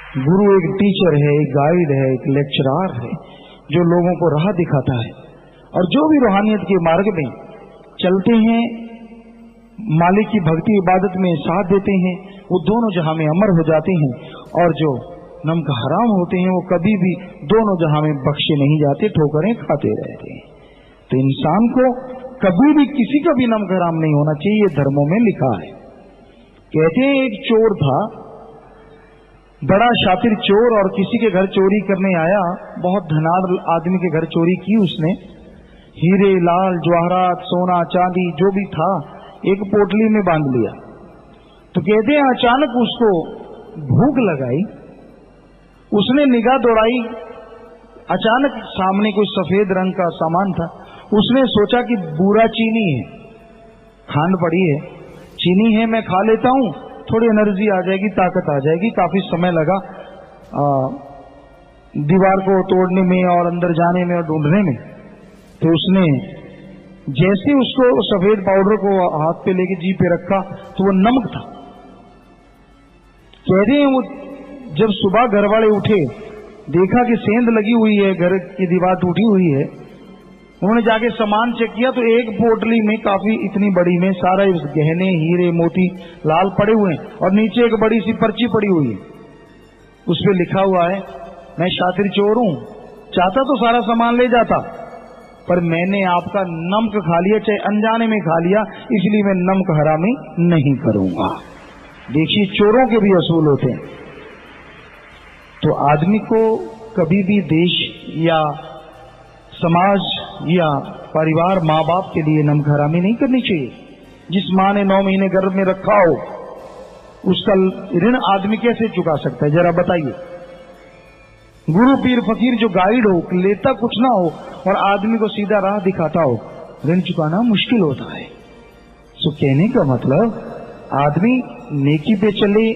गुरु एक टीचर है, एक गाइड है, एक लेक्चरार है जो लोगों को राह दिखाता है। और जो भी रूहानियत के मार्ग में चलते हैं, मालिक की भक्ति इबादत में साथ देते हैं, वो दोनों जहां में अमर हो जाते हैं। और जो नमक हराम होते हैं वो कभी भी दोनों जहां में बख्शे नहीं जाते, ठोकरें खाते रहते हैं। तो इंसान को कभी भी किसी का भी नमक हराम नहीं होना चाहिए, ये धर्मों में लिखा है। कहते हैं एक चोर था, बड़ा शातिर चोर, और किसी के घर चोरी करने आया। बहुत धनाढ़ आदमी के घर चोरी की उसने। हीरे, लाल, जवाहरात, सोना, चांदी जो भी था एक पोटली में बांध लिया। तो कहते हैं अचानक उसको भूख लगाई, उसने निगाह दौड़ाई, अचानक सामने कोई सफेद रंग का सामान था। उसने सोचा कि बूरा चीनी है, खांड पड़ी है, चीनी है, मैं खा लेता हूं, थोड़ी एनर्जी आ जाएगी, ताकत आ जाएगी। काफी समय लगा दीवार को तोड़ने में और अंदर जाने में और ढूंढने में। तो उसने जैसे उसको सफेद पाउडर को हाथ पे लेके जी पे रखा तो वो नमक था। कह रहे हैं वो जब सुबह घर वाले उठे, देखा कि सेंध लगी हुई है, घर की दीवार टूटी हुई है। उन्होंने जाके सामान चेक किया तो एक पोटली में, काफी इतनी बड़ी में, सारा गहने, हीरे, मोती, लाल पड़े हुए हैं, और नीचे एक बड़ी सी पर्ची पड़ी हुई है। उस पे लिखा हुआ है, मैं शातिर चोर हूं, चाहता तो सारा सामान ले जाता, पर मैंने आपका नमक खा लिया, चाहे अनजाने में खा लिया, इसलिए मैं नमक हरामी नहीं करूंगा। देखिए चोरों के भी असूल होते हैं। तो आदमी को कभी भी देश या समाज या परिवार, माँ बाप के लिए नमक हरामी नहीं करनी चाहिए। जिस माँ ने 9 महीने गर्भ में रखा हो, उसका ऋण आदमी कैसे चुका सकता है, जरा बताइए। गुरु पीर फकीर जो गाइड हो, लेता कुछ ना हो और आदमी को सीधा राह दिखाता हो, ऋण चुकाना मुश्किल होता है। सो कहने का मतलब, आदमी नेकी पे चले,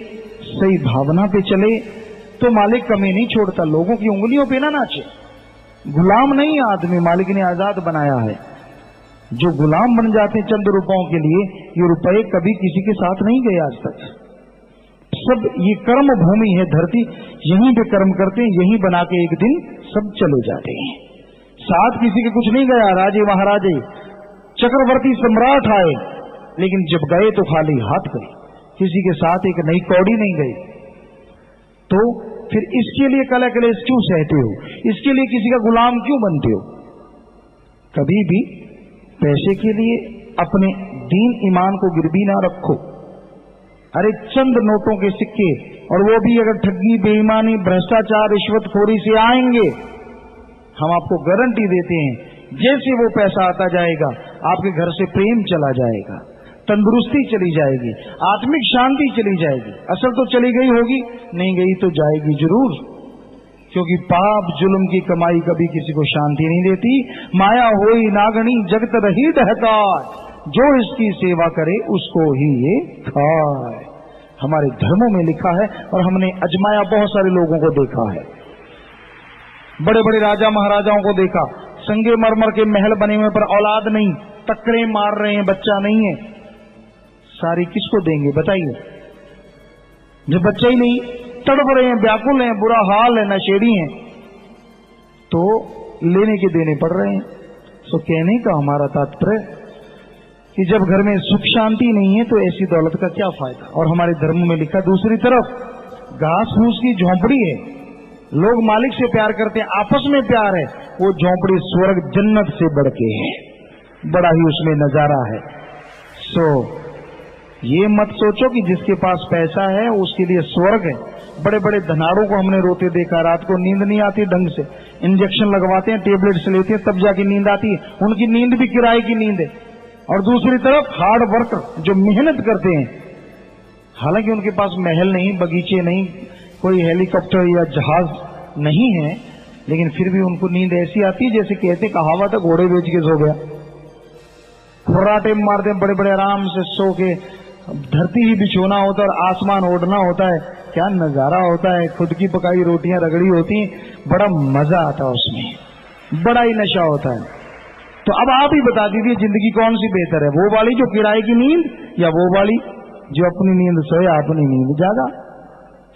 सही भावना पे चले तो मालिक कमी नहीं छोड़ता, लोगों की उंगलियों पे ना नाचे। गुलाम नहीं आदमी, मालिक ने आजाद बनाया है। जो गुलाम बन जाते हैं चंद रुपयों के लिए, ये रुपए कभी किसी के साथ नहीं गए आज तक। सब ये कर्म भूमि है, धरती, यहीं पे कर्म करते हैं, यहीं बना के एक दिन सब चले जाते हैं। साथ किसी के कुछ नहीं गया, राजे महाराजे, चक्रवर्ती, सम्राट आए, लेकिन जब गए तो खाली हाथ गए, किसी के साथ एक नई कौड़ी नहीं गई। तो फिर इसके लिए कला कलेश क्यों सहते हो, इसके लिए किसी का गुलाम क्यों बनते हो। कभी भी पैसे के लिए अपने दीन ईमान को गिरवी ना रखो। अरे चंद नोटों के सिक्के, और वो भी अगर ठगी, बेईमानी, भ्रष्टाचार, रिश्वतखोरी से आएंगे, हम आपको गारंटी देते हैं, जैसे वो पैसा आता जाएगा आपके घर से प्रेम चला जाएगा, तंदुरुस्ती चली जाएगी, आत्मिक शांति चली जाएगी। असल तो चली गई होगी, नहीं गई तो जाएगी जरूर, क्योंकि पाप जुल्म की कमाई कभी किसी को शांति नहीं देती। माया होई नागणी जगत रही डहकार, जो इसकी सेवा करे उसको ही ये खाए। हमारे धर्मों में लिखा है और हमने अजमाया, बहुत सारे लोगों को देखा है। बड़े बड़े राजा महाराजाओं को देखा, संगे मरमर के महल बने हुए पर औलाद नहीं, टक्करे मार रहे हैं, बच्चा नहीं है। सारी किसको देंगे बताइए, जब बच्चे ही नहीं, तड़प रहे हैं, व्याकुल हैं, बुरा हाल है, नशेड़ी हैं, तो लेने के देने पड़ रहे हैं। तो कहने का हमारा तात्पर्य कि जब घर में सुख शांति नहीं है तो ऐसी दौलत का क्या फायदा। और हमारे धर्म में लिखा, दूसरी तरफ घास फूस की झोंपड़ी है, लोग मालिक से प्यार करते हैं, आपस में प्यार है, वो झोंपड़ी स्वर्ग जन्नत से बढ़ के है, बड़ा ही उसमें नजारा है। सो ये मत सोचो कि जिसके पास पैसा है उसके लिए स्वर्ग है। बड़े बड़े धनाड़ों को हमने रोते देखा, रात को नींद नहीं आती ढंग से, इंजेक्शन लगवाते हैं, टेबलेट्स लेते हैं, तब जाके नींद आती है। उनकी नींद भी किराए की नींद है। और दूसरी तरफ हार्ड वर्कर जो मेहनत करते हैं, हालांकि उनके पास महल नहीं, बगीचे नहीं, कोई हेलीकॉप्टर या जहाज नहीं है, लेकिन फिर भी उनको नींद ऐसी आती है जैसे कहते कहावत है, घोड़े बेच के सो गया। फुर्राटे मारते हैं, बड़े बड़े आराम से सो के, धरती ही बिछोना होता है और आसमान ओढ़ना होता है, क्या नजारा होता है। खुद की पकाई रोटियां रगड़ी होती हैं, बड़ा मजा आता है उसमें, बड़ा ही नशा होता है। तो अब आप ही बता दीजिए जिंदगी कौन सी बेहतर है, वो वाली जो किराए की नींद या वो वाली जो अपनी नींद सोया अपनी नींद जागा।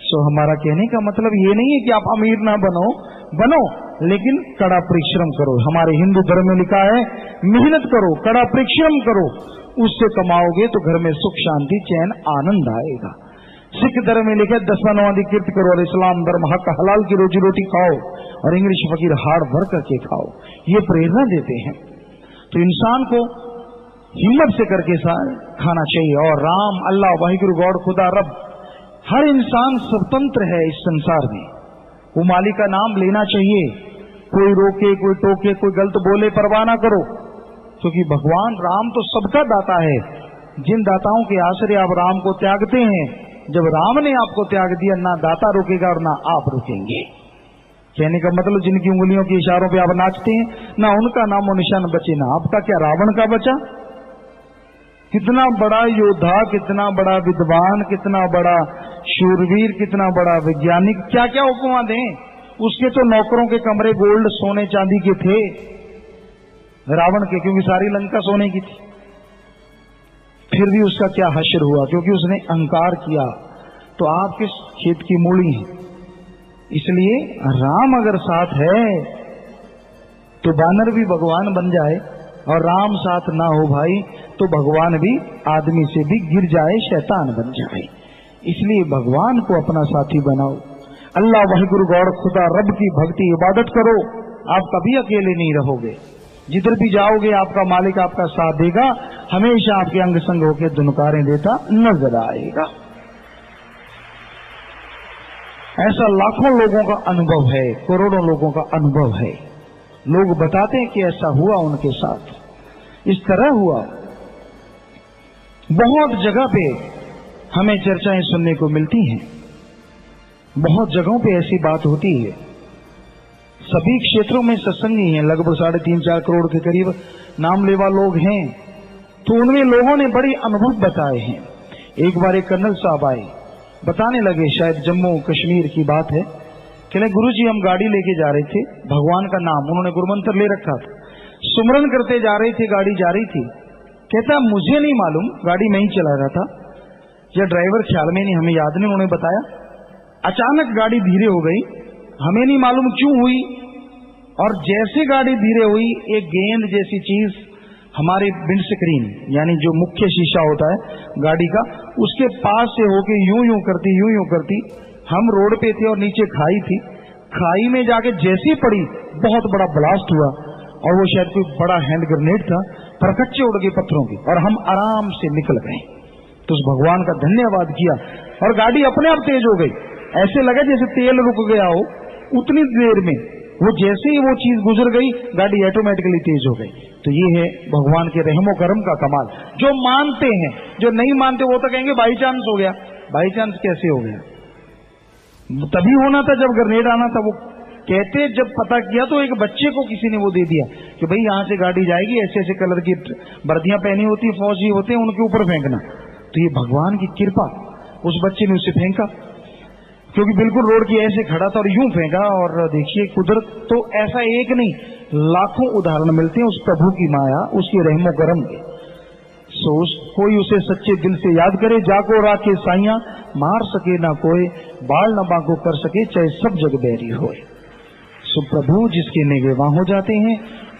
सो हमारा कहने का मतलब ये नहीं है कि आप अमीर ना बनो, लेकिन कड़ा परिश्रम करो। हमारे हिंदू धर्म में लिखा है मेहनत करो, कड़ा परिश्रम करो, उससे कमाओगे तो घर में सुख शांति चैन आनंद आएगा। सिख धर्म में लिखा है 10वां नमाज़ कीर्त करो, और इस्लाम धर्म हक हलाल की रोजी रोटी खाओ, और इंग्लिश फकीर हार्ड वर्क करके खाओ। ये प्रेरणा देते हैं। तो इंसान को हिम्मत से करके खाना चाहिए। और राम, अल्लाह, वाहिगुरु, गॉड, खुदा, रब, हर इंसान स्वतंत्र है इस संसार में। वो मालिक का नाम लेना चाहिए। कोई रोके, कोई टोके, कोई गलत बोले, परवाह ना करो, क्योंकि भगवान राम तो सबका दाता है। जिन दाताओं के आश्रय आप राम को त्यागते हैं, जब राम ने आपको त्याग दिया, ना दाता रोकेगा और ना आप रुकेंगे। कहने का मतलब जिनकी उंगलियों के इशारों पे आप नाचते हैं, ना उनका नामो निशान बचे, ना आपका। क्या रावण का बचा? कितना बड़ा योद्धा, कितना बड़ा विद्वान, कितना बड़ा शूरवीर, कितना बड़ा वैज्ञानिक, क्या क्या उपमा दें। उसके तो नौकरों के कमरे गोल्ड, सोने चांदी के थे, रावण के, क्योंकि सारी लंका सोने की थी। फिर भी उसका क्या हश्र हुआ? क्योंकि उसने अहंकार किया। तो आप किस खेत की मूली हैं? इसलिए राम अगर साथ है तो बानर भी भगवान बन जाए, और राम साथ ना हो भाई तो भगवान भी आदमी से भी गिर जाए, शैतान बन जाए। इसलिए भगवान को अपना साथी बनाओ। अल्लाह, वाहिगुरु, गॉड, खुदा, रब की भक्ति इबादत करो। आप कभी अकेले नहीं रहोगे। जिधर भी जाओगे आपका मालिक आपका साथ देगा, हमेशा आपके अंग संग होकर दुनकारें देता नजर आएगा। ऐसा लाखों लोगों का अनुभव है, करोड़ों लोगों का अनुभव है। लोग बताते हैं कि ऐसा हुआ उनके साथ, इस तरह हुआ। बहुत जगह पे हमें चर्चाएं सुनने को मिलती हैं, बहुत जगहों पे ऐसी बात होती है। सभी क्षेत्रों में सत्संगी हैं, लगभग 3.5-4 करोड़ के करीब नामलेवा लोग हैं। तो उनमें लोगों ने बड़े अनुभव बताए हैं। एक बार एक कर्नल साहब आए, बताने लगे, शायद जम्मू कश्मीर की बात है, कहले गुरुजी हम गाड़ी लेके जा रहे थे, भगवान का नाम उन्होंने गुरुमंत्र ले रखा था, सुमरन करते जा रहे थे, गाड़ी जा रही थी। कहता मुझे नहीं मालूम, गाड़ी मैं ही चला रहा था या ड्राइवर ख्याल में नहीं, हमें याद नहीं, उन्होंने बताया अचानक गाड़ी धीरे हो गई, हमें नहीं मालूम क्यों हुई। और जैसे गाड़ी धीरे हुई, एक गेंद जैसी चीज हमारे विंड स्क्रीन यानी जो मुख्य शीशा होता है गाड़ी का, उसके पास से होके यूं यूं करती हम रोड पे थे और नीचे खाई थी, खाई में जाके जैसी पड़ी बहुत बड़ा ब्लास्ट हुआ, और वो शायद कोई बड़ा हैंड ग्रेनेड था, परकच्चे उड़ गए पत्थरों के, और हम आराम से निकल गए। तो उस भगवान का धन्यवाद किया, और गाड़ी अपने आप तेज हो गई। ऐसे लगा जैसे तेल रुक गया हो, उतनी देर में वो जैसे ही वो चीज गुजर गई, गाड़ी ऑटोमेटिकली तेज हो गई। तो ये है भगवान के रहमो करम का कमाल। जो मानते हैं, जो नहीं मानते वो तो कहेंगे बाई चांस हो गया। बाई चांस कैसे हो गया? तभी होना था जब ग्रेनेड आना था। वो कहते जब पता किया तो एक बच्चे को किसी ने वो दे दिया कि भाई यहाँ से गाड़ी जाएगी, ऐसे ऐसे कलर की वर्दियां पहनी होती, फौजी होते हैं, उनके ऊपर फेंकना। तो ये भगवान की कृपा, उस बच्चे ने उसे फेंका, क्योंकि बिल्कुल रोड की ऐसे खड़ा था और यूं फेंका। और देखिए कुदरत तो ऐसा एक नहीं, लाखों उदाहरण मिलते हैं उस प्रभु की माया, उसके रहमो करम के। सो कोई उसे सच्चे दिल से याद करे, जाको राखे साइया, मार सके ना कोई, बाल न बाको कर सके, चाहे सब जग बैरी होए। सो प्रभु जिसके निगहबान हो जाते हैं,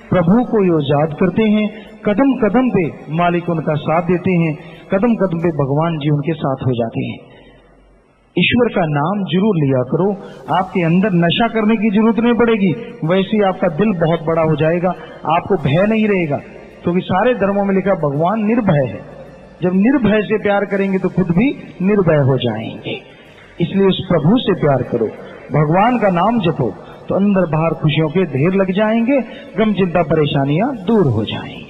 प्रभु को यो याद करते हैं, कदम कदम पे मालिक उनका साथ देते हैं, कदम कदम पे भगवान जी उनके साथ हो जाते हैं। ईश्वर का नाम जरूर लिया करो, आपके अंदर नशा करने की जरूरत नहीं पड़ेगी, वैसे ही आपका दिल बहुत बड़ा हो जाएगा, आपको भय नहीं रहेगा, क्योंकि सारे धर्मों में लिखा भगवान निर्भय है। जब निर्भय से प्यार करेंगे तो खुद भी निर्भय हो जाएंगे। इसलिए उस प्रभु से प्यार करो, भगवान का नाम जपो, तो अंदर बाहर खुशियों के ढेर लग जाएंगे, गम चिंता परेशानियां दूर हो जाएंगी।